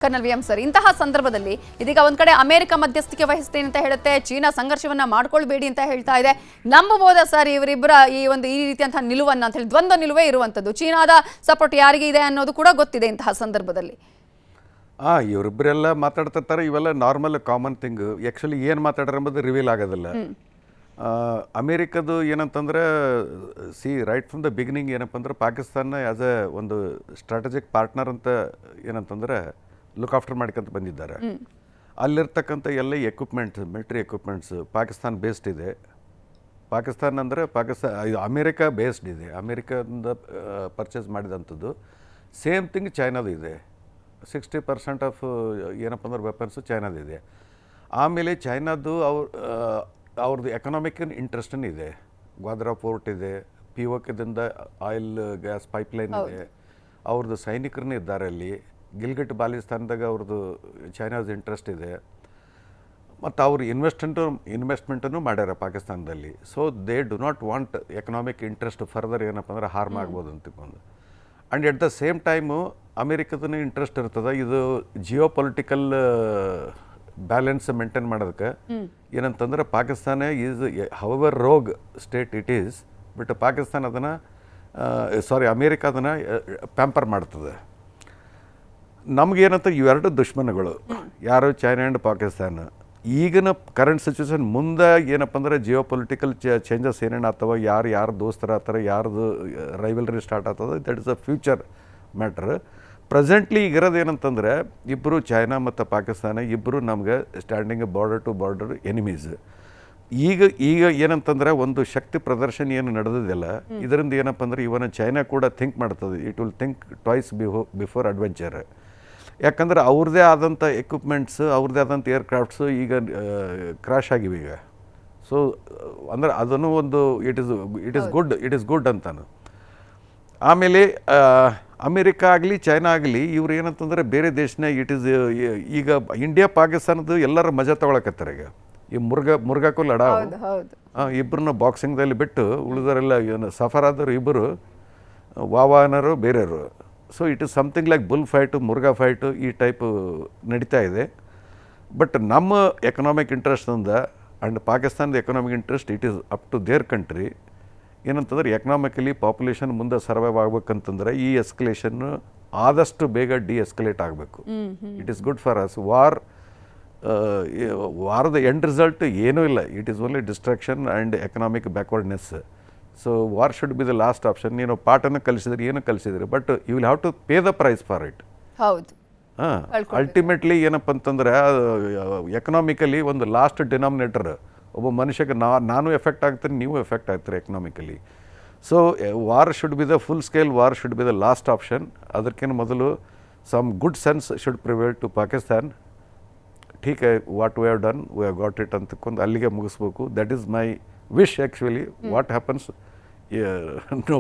Kernel V M sir, ಇಂತಹ ಸಂದರ್ಭದಲ್ಲಿ ಇದೀಗ ಒಂದ್ ಕಡೆ ಅಮೆರಿಕ ಮಧ್ಯಸ್ಥಿಕೆ ವಹಿಸ್ತೇನೆ ಅಂತ ಹೇಳುತ್ತೆ, ಚೀನಾ ಸಂಘರ್ಷವನ್ನ ಮಾಡ್ಕೊಳ್ಬೇಡಿ ಅಂತ ಹೇಳ್ತಾ ಇದೆ. ನಂಬಬಹುದಾ ಸರ್ ಇವರಿಬ್ಬರ ಈ ರೀತಿಯಂತಹ ನಿಲುವನ್ನ ಅಂತ ಹೇಳಿ? ದ್ವಂದ್ವ ನಿಲುವೇ ಇರುವಂತದ್ದು. ಚೀನಾದ ಸಪೋರ್ಟ್ ಯಾರಿಗೆ ಇದೆ ಅನ್ನೋದು ಕೂಡ ಗೊತ್ತಿದೆ ಇಂತಹ ಸಂದರ್ಭದಲ್ಲಿ. ಇವರಿಬ್ಬರೆಲ್ಲ ಮಾತಾಡ್ತಿರ್ತಾರೆ, ಇವೆಲ್ಲ ನಾರ್ಮಲ್ ಕಾಮನ್ ಥಿಂಗ್. ಆ್ಯಕ್ಚುಲಿ ಏನು ಮಾತಾಡ್ರೆ ಎಂಬುದು ರಿವೀಲ್ ಆಗೋದಿಲ್ಲ. ಅಮೇರಿಕದು ಏನಂತಂದ್ರೆ ರೈಟ್ ಫ್ರಮ್ ದ ಬಿಗಿನಿಂಗ್ ಏನಪ್ಪ ಅಂದ್ರೆ ಪಾಕಿಸ್ತಾನ ಆ್ಯಸ್ ಎ ಒಂದು ಸ್ಟ್ರಾಟಜಿಕ್ ಪಾರ್ಟ್ನರ್ ಅಂತ ಏನಂತಂದ್ರೆ ಲುಕ್ ಆಫ್ಟರ್ ಮಾಡ್ಕೊಂತ ಬಂದಿದ್ದಾರೆ. ಅಲ್ಲಿರ್ತಕ್ಕಂಥ ಎಲ್ಲ equipments, military equipments Pakistan based ಇದೆ. ಪಾಕಿಸ್ತಾನ ಅಂದರೆ ಇದು ಅಮೇರಿಕಾ ಬೇಸ್ಡ್ ಇದೆ, ಅಮೇರಿಕಾದಿಂದ ಪರ್ಚೇಸ್ ಮಾಡಿದಂಥದ್ದು. ಸೇಮ್ ಥಿಂಗ್ ಚೈನಾದು ಇದೆ. 60% ಆಫ್ ಏನಪ್ಪ ಅಂದ್ರೆ ವೆಪನ್ಸು ಚೈನಾದಿದೆ. ಆಮೇಲೆ ಚೈನಾದು ಅವ್ರದ್ದು ಎಕನಾಮಿಕ್ ಇಂಟ್ರೆಸ್ಟನ್ನು ಇದೆ. ಗ್ವಾದ್ರಾ ಪೋರ್ಟ್ ಇದೆ, ಪಿಒಕೆದಿಂದ ಆಯಿಲ್ ಗ್ಯಾಸ್ ಪೈಪ್ಲೈನ್ ಇದೆ, ಅವ್ರದ್ದು ಸೈನಿಕರನ್ನ ಇದ್ದಾರೆ ಅಲ್ಲಿ. ಗಿಲ್ಗಿಟ್ ಬಾಲಿಸ್ತಾನದಾಗ ಅವ್ರದ್ದು ಚೈನಾದ ಇಂಟ್ರೆಸ್ಟ್ ಇದೆ. ಮತ್ತು ಅವರು ಇನ್ವೆಸ್ಟ್ಮೆಂಟನ್ನು ಮಾಡ್ಯಾರ ಪಾಕಿಸ್ತಾನದಲ್ಲಿ. So they do not want economic interest further ಏನಪ್ಪ ಅಂದ್ರೆ ಹಾರ್ಮ್ ಆಗ್ಬೋದು ಅಂತ ತಿಳ್ಕೊಂಡು. And at the same time ಅಮೇರಿಕದೂ ಇಂಟ್ರೆಸ್ಟ್ ಇರ್ತದೆ ಇದು ಜಿಯೋ ಪೊಲಿಟಿಕಲ್ ಬ್ಯಾಲೆನ್ಸ್ ಮೇಂಟೈನ್ ಮಾಡೋದಕ್ಕೆ. ಏನಂತಂದ್ರೆ Pakistan is however rogue state it is, but Pakistan ಅದನ್ನು ಅಮೇರಿಕ ಅದನ್ನು ಪ್ಯಾಂಪರ್ ಮಾಡ್ತದೆ. ನಮಗೇನಂತ ಇವೆರಡು ದುಶ್ಮನಗಳು, ಯಾರು ಚೈನಾ ಆ್ಯಂಡ್ ಪಾಕಿಸ್ತಾನ. ಈಗಿನ ಕರೆಂಟ್ ಸಿಚುವೇಶನ್ ಮುಂದೆ ಏನಪ್ಪ ಅಂದ್ರೆ ಜಿಯೋ ಪೊಲಿಟಿಕಲ್ ಚೇಂಜಸ್ ಏನೇನು ಆಗ್ತವೆ, ಯಾರು ದೋಸ್ತರ ಆಗ್ತಾರೆ, ಯಾರ್ದು ರೈವಲ್ರಿ ಸ್ಟಾರ್ಟ್ ಆಗ್ತದೆ, that is a future matter. Presently ಈಗಿರೋದು ಏನಂತಂದರೆ ಇಬ್ಬರು ಚೈನಾ ಮತ್ತು ಪಾಕಿಸ್ತಾನ ಇಬ್ಬರು ನಮ್ಗೆ standing border to border enemies. ಈಗ ಏನಂತಂದ್ರೆ ಒಂದು ಶಕ್ತಿ ಪ್ರದರ್ಶನ ಏನು ನಡೆದಿದೆಯಲ್ಲ, ಇದರಿಂದ ಏನಪ್ಪ ಅಂದ್ರೆ ಇವನ ಚೈನಾ ಕೂಡ ಥಿಂಕ್ ಮಾಡ್ತದೆ. It will think twice before adventure. ಯಾಕಂದ್ರೆ ಅವ್ರದ್ದೇ ಆದಂಥ ಎಕ್ವಿಪ್ಮೆಂಟ್ಸ್, ಅವ್ರದ್ದೇ ಆದಂಥ ಏರ್ಕ್ರಾಫ್ಟ್ಸು ಈಗ ಕ್ರ್ಯಾಶ್ ಆಗಿವೆ ಈಗ. ಸೊ ಅಂದ್ರೆ ಅದನ್ನು ಒಂದು ಇಟ್ ಈಸ್ ಗುಡ್ ಅಂತಾನು. ಆಮೇಲೆ ಅಮೇರಿಕಾ ಆಗಲಿ ಚೈನಾ ಆಗಲಿ ಇವ್ರು ಏನಂತಂದ್ರೆ ಬೇರೆ ದೇಶನಾಗ ಈಗ ಇಂಡಿಯಾ ಪಾಕಿಸ್ತಾನದ್ದು ಎಲ್ಲರ ಮಜಾ ತಗೊಳಕತ್ತಾರೆ ಈಗ. ಈ ಮುರ್ಗಾಕು ಲಡಾವ್ ಇಬ್ಬರನ್ನ ಬಾಕ್ಸಿಂಗ್ದಲ್ಲಿ ಬಿಟ್ಟು ಉಳಿದವರೆಲ್ಲ ಏನು ಸಫರ್ ಆದವರು ಇಬ್ಬರು ವಾವಾನರು ಬೇರೆಯವರು. So it is something like bull fight, ಮುರ್ಗಾ ಫೈಟು ಈ ಟೈಪು ನಡೀತಾ ಇದೆ. ಬಟ್ ನಮ್ಮ ಎಕನಾಮಿಕ್ ಇಂಟ್ರೆಸ್ಟಿಂದ ಆ್ಯಂಡ್ ಪಾಕಿಸ್ತಾನದ economic interest it is up to their country. ಏನಂತಂದ್ರೆ ಎಕನಾಮಿಕಲಿ ಪಾಪ್ಯುಲೇಷನ್ ಮುಂದೆ ಸರ್ವೈವ್ ಆಗ್ಬೇಕಂತಂದ್ರೆ ಈ ಎಸ್ಕಲೇಷನ್ ಆದಷ್ಟು ಬೇಗ ಎಸ್ಕಲೇಟ್ ಆಗಬೇಕು. It is good for us. ವಾರದ ಎಂಡ್ ರಿಸಲ್ಟ್ ಏನೂ ಇಲ್ಲ, it is only destruction and economic backwardness. So war should be the last option. ನೀನು ಪಾಠನ್ನು ಕಲಿಸಿದ್ರಿ, ಏನು ಕಲಿಸಿದ್ರಿ, but you will have to pay the price for it. Ultimately ಏನಪ್ಪ ಅಂತಂದ್ರೆ economically ಒಂದು ಲಾಸ್ಟ್ ಡಿನಾಮಿನೇಟರ್. ಒಬ್ಬ ಮನುಷ್ಯಗೆ ನಾನು ಎಫೆಕ್ಟ್ ಆಗ್ತೀನಿ, ನೀವು ಎಫೆಕ್ಟ್ ಆಗ್ತೀರಿ economically. So war should be the full scale, war should be the last option. ಅದಕ್ಕಿಂತ ಮೊದಲು some good sense should prevail to Pakistan. ಠೀಕ್ what we have done, we have got it ಅಂತಕೊಂಡು ಅಲ್ಲಿಗೆ ಮುಗಿಸ್ಬೇಕು. That is my wish actually. What happens